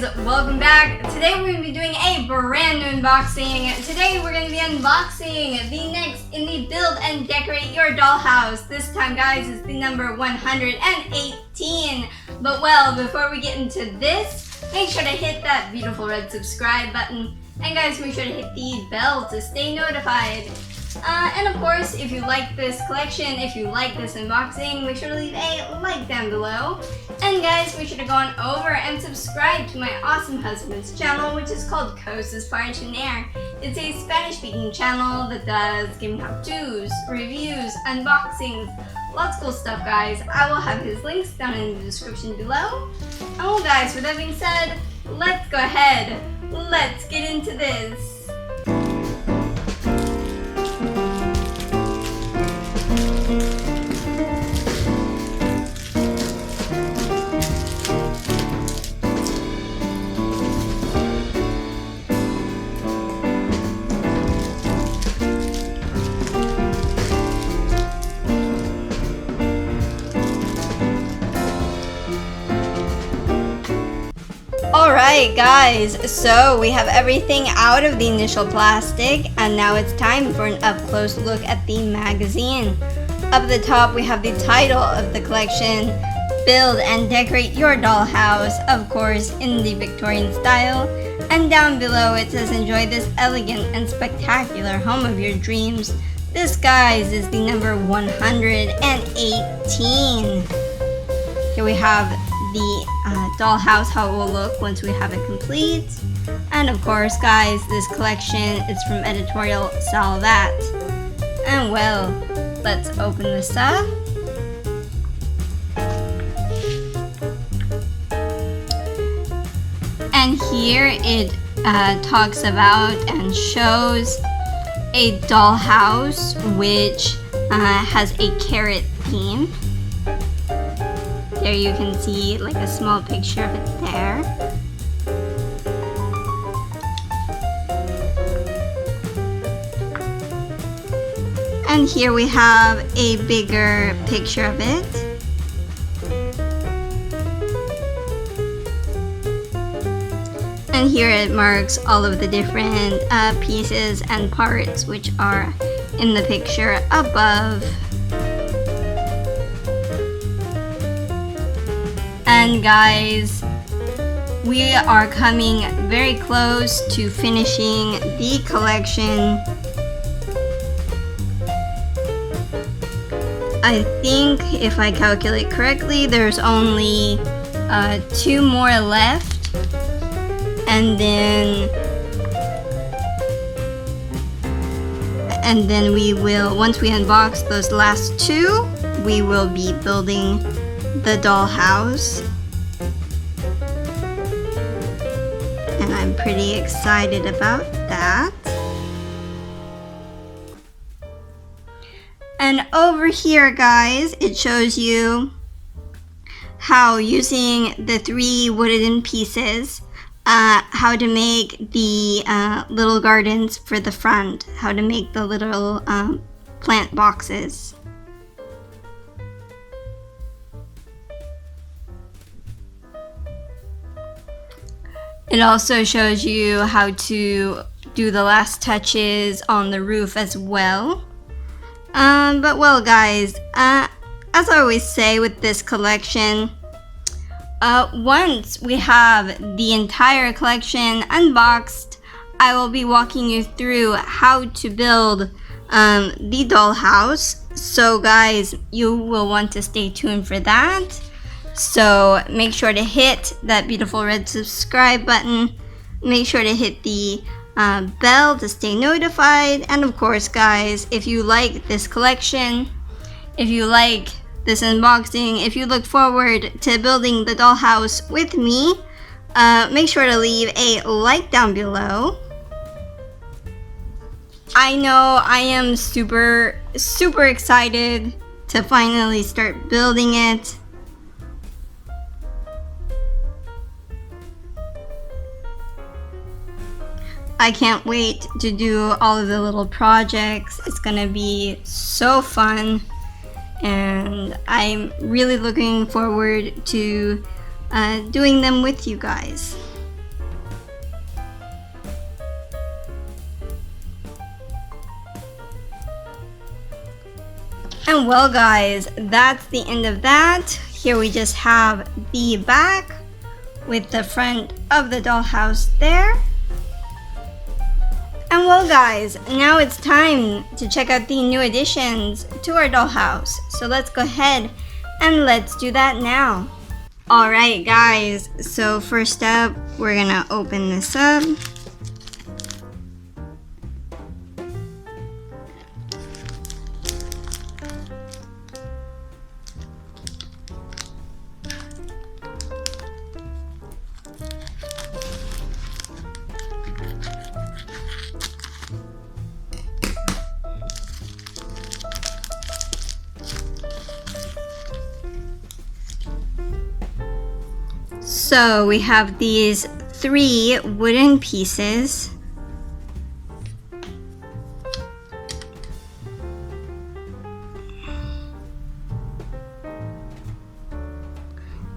welcome back. Today we're going to be doing a brand new unboxing. Today we're going to be unboxing the next in the Build and Decorate Your Dollhouse. This time, guys, is the number 118. But well, before we get into this, make sure to hit that beautiful red subscribe button. And guys, make sure to hit the bell to stay notified. And of course, if you like this collection, if you like this unboxing, make sure to leave a like down below. And guys, make sure to go on over and subscribe to my awesome husband's channel, which is called Cosas Parchinaire. It's a Spanish-speaking channel that does gaming how-tos, reviews, unboxings, lots of cool stuff, guys. I will have his links down in the description below. And well, guys, with that being said, let's go ahead. Let's get into this. Alright guys, so we have everything out of the initial plastic and now it's time for an up-close look at the magazine. Up at the top we have the title of the collection, Build and Decorate Your Dollhouse, of course in the Victorian style, and down below it says enjoy this elegant and spectacular home of your dreams. This, guys, is the number 118. Here we have the dollhouse, how it will look once we have it complete. And of course, guys, this collection is from editorial Salvat. And well, let's open this up. And here it talks about and shows a dollhouse which has a carrot theme. There you can see like a small picture of it there. And here we have a bigger picture of it. And here it marks all of the different pieces and parts which are in the picture above. And guys, we are coming very close to finishing the collection. I think if I calculate correctly, there's only 2 more left. And then we will, once we unbox those last 2, we will be building the dollhouse, and I'm pretty excited about that. And over here, guys, it shows you how, using the 3 wooden pieces, how to make the little gardens for the front, how to make the little plant boxes. It also shows you how to do the last touches on the roof as well. But well, guys, as I always say with this collection, once we have the entire collection unboxed, I will be walking you through how to build the dollhouse. So guys, you will want to stay tuned for that. So make sure to hit that beautiful red subscribe button. Make sure to hit the bell to stay notified. And of course, guys, if you like this collection, if you like this unboxing, if you look forward to building the dollhouse with me, make sure to leave a like down below. I know I am super excited to finally start building it. I can't wait to do all of the little projects. It's gonna be so fun, and I'm really looking forward to doing them with you guys. And well guys, that's the end of that. Here we just have the back with the front of the dollhouse there. And well guys, now it's time to check out the new additions to our dollhouse. So let's go ahead and let's do that now. Alright guys, so first up, we're gonna open this up. So we have these 3 wooden pieces.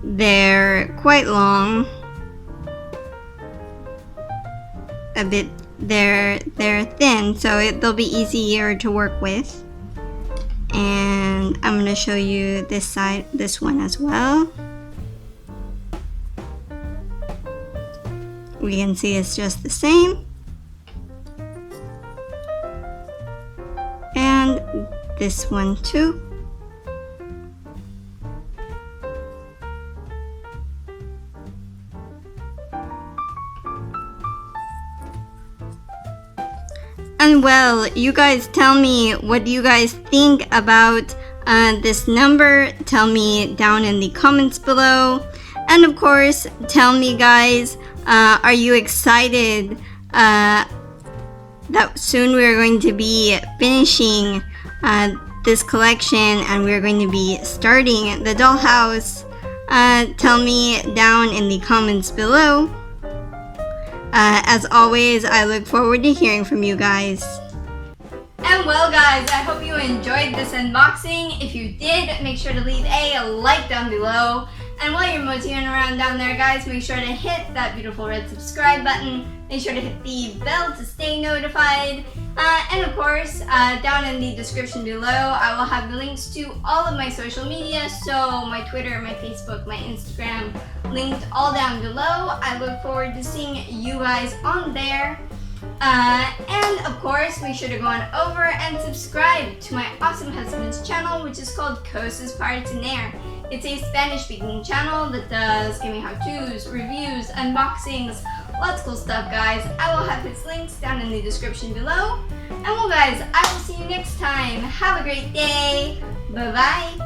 They're quite long. They're thin, so they'll be easier to work with. And I'm gonna show you this one as well. We can see it's just the same. And this one too. And well, you guys tell me, what do you guys think about this number? Tell me down in the comments below. And of course, tell me guys, are you excited that soon we're going to be finishing this collection and we're going to be starting the dollhouse? Tell me down in the comments below. As always, I look forward to hearing from you guys. And well guys, I hope you enjoyed this unboxing. If you did, make sure to leave a like down below. And while you're moseying around down there guys, make sure to hit that beautiful red subscribe button. Make sure to hit the bell to stay notified. And of course, down in the description below, I will have the links to all of my social media. So my Twitter, my Facebook, my Instagram, linked all down below. I look forward to seeing you guys on there. And of course, make sure to go on over and subscribe to my awesome husband's channel, which is called Cosas Partiner. It's a Spanish-speaking channel that does gaming how-tos, reviews, unboxings, lots of cool stuff, guys. I will have his links down in the description below. And well, guys, I will see you next time. Have a great day. Bye-bye.